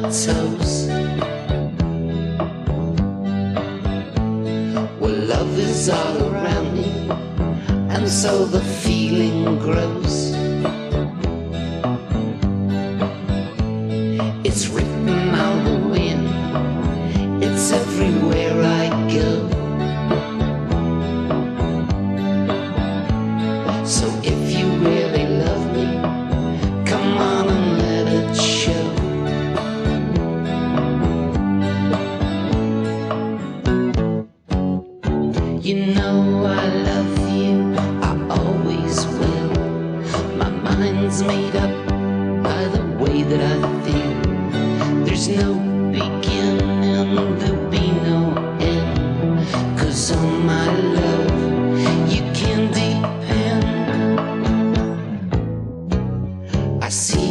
my toes. Well, love is all around me, and so the feeling grows. It's written on the wind, it's everywhere I go. So if you really love me, come on and let it show. You know I love you, I always will. My mind's made up by the way that I feel. There's no beginning, there'll be no end, 'cause on my love you can depend. I see